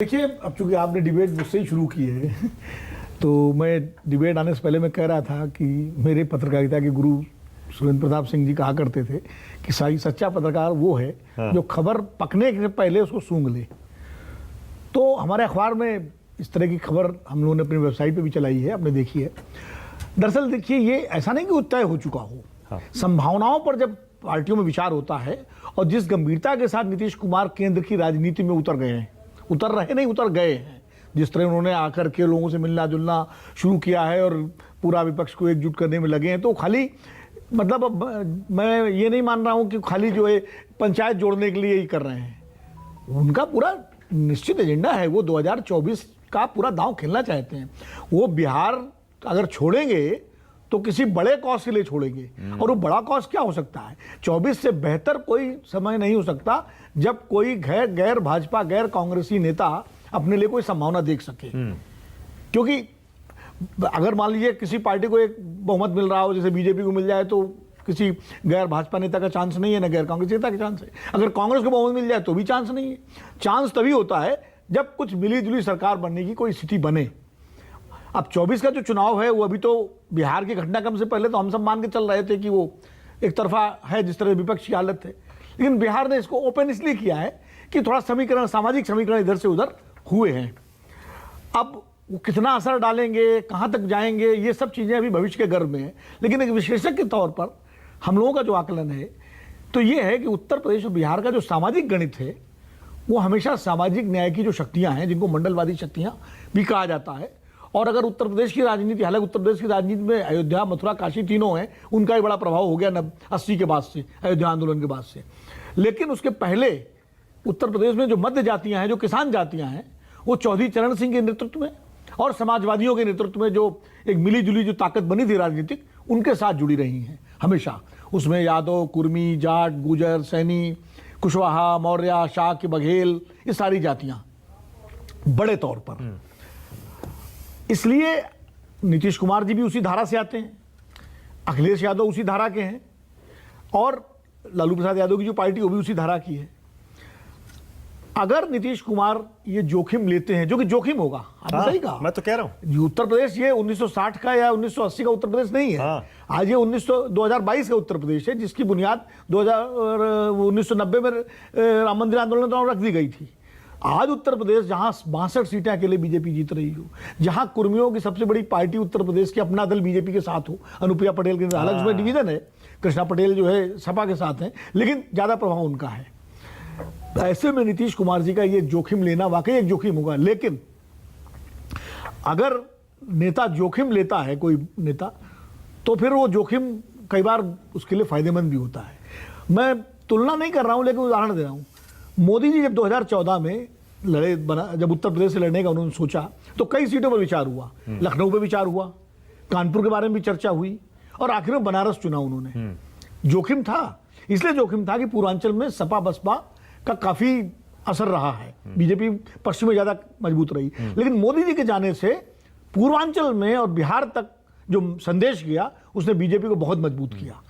देखिए, अब चूंकि आपने डिबेट मुझसे ही शुरू की है तो मैं डिबेट आने से पहले मैं कह रहा था कि मेरे पत्रकारिता के गुरु सुरेंद्र प्रताप सिंह जी कहा करते थे कि सही सच्चा पत्रकार वो है जो खबर पकने से पहले उसको सूंघ ले। तो हमारे अखबार में इस तरह की खबर हम लोगों ने अपनी वेबसाइट पे भी चलाई है, आपने देखी है। दरअसल देखिए, ये ऐसा नहीं कि तय हो चुका हो। संभावनाओं पर जब पार्टियों में विचार होता है और जिस गंभीरता के साथ नीतीश कुमार केंद्र की राजनीति में उतर गए हैं, उतर रहे नहीं उतर गए हैं, जिस तरह उन्होंने आकर के लोगों से मिलना जुलना शुरू किया है और पूरा विपक्ष को एकजुट करने में लगे हैं, तो खाली मतलब मैं ये नहीं मान रहा हूं कि खाली जो है पंचायत जोड़ने के लिए ही कर रहे हैं। उनका पूरा निश्चित एजेंडा है, वो 2024 का पूरा दांव खेलना चाहते हैं। वो बिहार अगर छोड़ेंगे तो किसी बड़े कॉज के लिए छोड़ेंगे, और वो बड़ा कॉज क्या हो सकता है? 24 से बेहतर कोई समय नहीं हो सकता जब कोई गैर भाजपा गैर कांग्रेसी नेता अपने लिए कोई संभावना देख सके। क्योंकि अगर मान लीजिए किसी पार्टी को एक बहुमत मिल रहा हो, जैसे बीजेपी को मिल जाए, तो किसी गैर भाजपा नेता का चांस नहीं है, ना गैर कांग्रेस नेता का चांस है। अगर कांग्रेस को बहुमत मिल जाए तो भी चांस नहीं है। चांस तभी होता है जब कुछ मिली जुली सरकार बनने की कोई स्थिति बने। अब 24 का जो चुनाव है वो अभी तो बिहार के घटनाक्रम से पहले तो हम सब मान के चल रहे थे कि वो एक तरफा है, जिस तरह विपक्ष की हालत है। लेकिन बिहार ने इसको ओपन इसलिए किया है कि थोड़ा समीकरण, सामाजिक समीकरण इधर से उधर हुए हैं। अब वो कितना असर डालेंगे, कहाँ तक जाएंगे, ये सब चीज़ें अभी भविष्य के गर्भ में है। लेकिन एक विशेषज्ञ के तौर पर हम लोगों का जो आकलन है तो ये है कि उत्तर प्रदेश और बिहार का जो सामाजिक गणित है वो हमेशा सामाजिक न्याय की जो शक्तियाँ हैं, जिनको मंडलवादी शक्तियाँ भी कहा जाता है, और अगर उत्तर प्रदेश की राजनीति, हालांकि उत्तर प्रदेश की राजनीति में अयोध्या, मथुरा, काशी तीनों हैं, उनका भी बड़ा प्रभाव हो गया 80 के बाद से, अयोध्या आंदोलन के बाद से। लेकिन उसके पहले उत्तर प्रदेश में जो मध्य जातियां हैं, जो किसान जातियां हैं, वो चौधरी चरण सिंह के नेतृत्व में और समाजवादियों के नेतृत्व में जो एक मिली जुली जो ताकत बनी थी राजनीतिक, उनके साथ जुड़ी रही हैं हमेशा। उसमें यादव, कुर्मी, जाट, गुजर, सैनी, कुशवाहा, मौर्य, शाक, बघेल, ये सारी जातियां बड़े तौर पर। इसलिए नीतीश कुमार जी भी उसी धारा से आते हैं, अखिलेश यादव उसी धारा के हैं, और लालू प्रसाद यादव की जो पार्टी वो भी उसी धारा की है। अगर नीतीश कुमार ये जोखिम लेते हैं, जो कि जोखिम होगा, आपने सही कहा, मैं तो कह रहा हूं उत्तर प्रदेश ये 1960 का या 1980 का उत्तर प्रदेश नहीं है। आज ये 2022 का उत्तर प्रदेश है, जिसकी बुनियाद 1990 में राम मंदिर आंदोलन दौरान रख दी गई थी। आज उत्तर प्रदेश जहां 62 सीटें अकेले बीजेपी जीत रही हो, जहां कुर्मियों की सबसे बड़ी पार्टी उत्तर प्रदेश की अपना दल बीजेपी के साथ हो, अनुप्रिया पटेल के, हालांकि उसमें डिवीजन है, कृष्णा पटेल जो है सपा के साथ हैं, लेकिन ज्यादा प्रभाव उनका है। ऐसे में नीतीश कुमार जी का ये जोखिम लेना वाकई एक जोखिम होगा। लेकिन अगर नेता जोखिम लेता है, कोई नेता, तो फिर वो जोखिम कई बार उसके लिए फायदेमंद भी होता है। मैं तुलना नहीं कर रहा हूं, लेकिन उदाहरण दे रहा हूं। मोदी जी जब 2014 में लड़े, जब उत्तर प्रदेश से लड़ने का उन्होंने सोचा, तो कई सीटों पर विचार हुआ। लखनऊ पे विचार हुआ, कानपुर के बारे में भी चर्चा हुई, और आखिर में बनारस चुना उन्होंने। जोखिम था, इसलिए जोखिम था कि पूर्वांचल में सपा बसपा का काफी असर रहा है, बीजेपी पश्चिम में ज्यादा मजबूत रही। लेकिन मोदी जी के जाने से पूर्वांचल में और बिहार तक जो संदेश गया, उसने बीजेपी को बहुत मजबूत किया,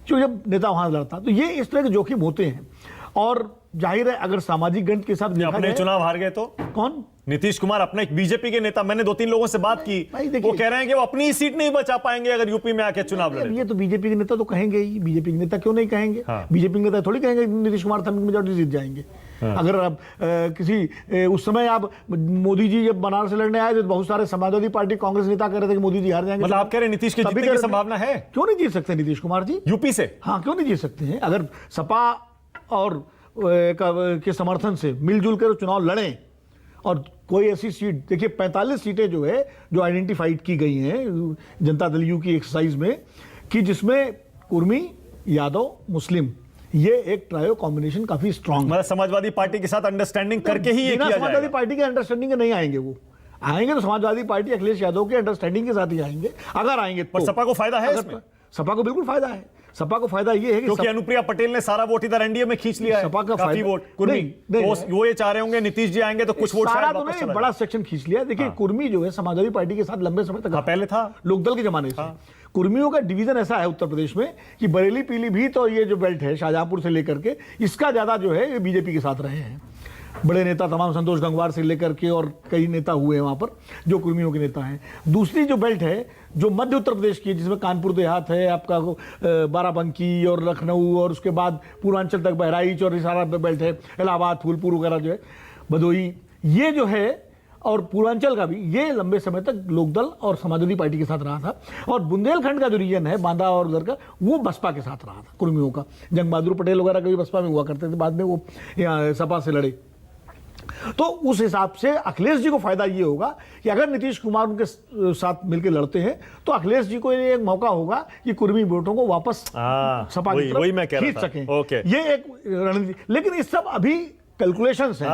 जो जब नेता वहां लड़ता। तो ये इस तरह के जोखिम होते हैं। और जाहिर है अगर सामाजिक गणित के साथ अपने चुनाव हार गए तो कौन? नीतीश कुमार, अपने एक बीजेपी के नेता, मैंने 2-3 लोगों से बात की, वो कह रहे हैं कि वो अपनी सीट नहीं बचा पाएंगे अगर यूपी में आके चुनाव लड़े। ये तो बीजेपी के नेता तो कहेंगे ही, बीजेपी के नेता क्यों नहीं कहेंगे? बीजेपी के नेता थोड़ी कहेंगे नीतीश कुमार थम मेजॉरिटी जीत जाएंगे। अगर आप किसी उस समय आप मोदी जी जब बनारस से लड़ने आए तो बहुत सारे समाजवादी पार्टी, कांग्रेस नेता कह रहे थे कि मोदी जी हार जाएंगे। मतलब आप कह रहे हैं नीतीश की जीतने की संभावना है? क्यों नहीं जीत सकते नीतीश कुमार जी यूपी से? हाँ, क्यों नहीं जीत सकते हैं? अगर सपा और के समर्थन से मिलजुल कर चुनाव लड़ें, और कोई ऐसी सीट, देखिए 45 सीटें जो है, जो आइडेंटिफाइड की गई हैं जनता दल यू की एक्सरसाइज में, कि जिसमें कुर्मी, यादव, मुस्लिम, ये एक ट्रायो कॉम्बिनेशन काफी स्ट्रांग। मतलब समाजवादी पार्टी के साथ अंडरस्टैंडिंग करके ही ये किया जाएगा। समाजवादी पार्टी के अंडरस्टैंडिंग के नहीं आएंगे, वो आएंगे तो समाजवादी पार्टी अखिलेश यादव के अंडरस्टैंडिंग के साथ ही आएंगे, अगर आएंगे तो। सपा को फायदा है इसमें? सपा को बिल्कुल फायदा है। सपा को फायदा ये है क्योंकि अनुप्रिया पटेल ने सारा वोट इधर एनडीए में खींच लिया है, सपा का काफी वोट कुर्मी, वो ये चाह रहे होंगे नीतीश जी आएंगे तो कुछ वोट शायद वापस चला बड़ा सेक्शन खींच लिया। देखिए कुर्मी जो है समाजवादी पार्टी के साथ लंबे समय तक पहले था, लोकदल के जमाने से। कुर्मियों का डिवीजन ऐसा है उत्तर प्रदेश में कि बरेली पीलीभीत और ये जो बेल्ट है शाहजहांपुर से लेकर के, इसका ज्यादा जो है बीजेपी के साथ रहे हैं। बड़े नेता तमाम, संतोष गंगवार से लेकर के और कई नेता हुए हैं वहाँ पर जो कुर्मियों के नेता हैं। दूसरी जो बेल्ट है जो मध्य उत्तर प्रदेश की है, जिसमें कानपुर देहात है आपका, बाराबंकी और लखनऊ, और उसके बाद पूर्वांचल तक बहराइच और ये सारा बेल्ट है, इलाहाबाद, फूलपुर वगैरह जो है, भदोही, ये जो है, और पूर्वांचल का भी, ये लंबे समय तक लोकदल और समाजवादी पार्टी के साथ रहा था। और बुंदेलखंड का जो रीजन है, बांदा और उधर का, वो बसपा के साथ रहा था, कुर्मियों का। जंग बहादुर पटेल वगैरह कभी बसपा में हुआ करते थे, बाद में वो यहाँ सपा से लड़े। तो उस हिसाब से अखिलेश जी को फायदा ये होगा कि अगर नीतीश कुमार उनके साथ मिलकर लड़ते हैं तो अखिलेश जी को ये एक मौका होगा कि कुर्मी वोटों को वापस सपा की तरफ खींच सकें। ये एक रणनीति, लेकिन इस सब अभी कैलकुलेशंस हैं।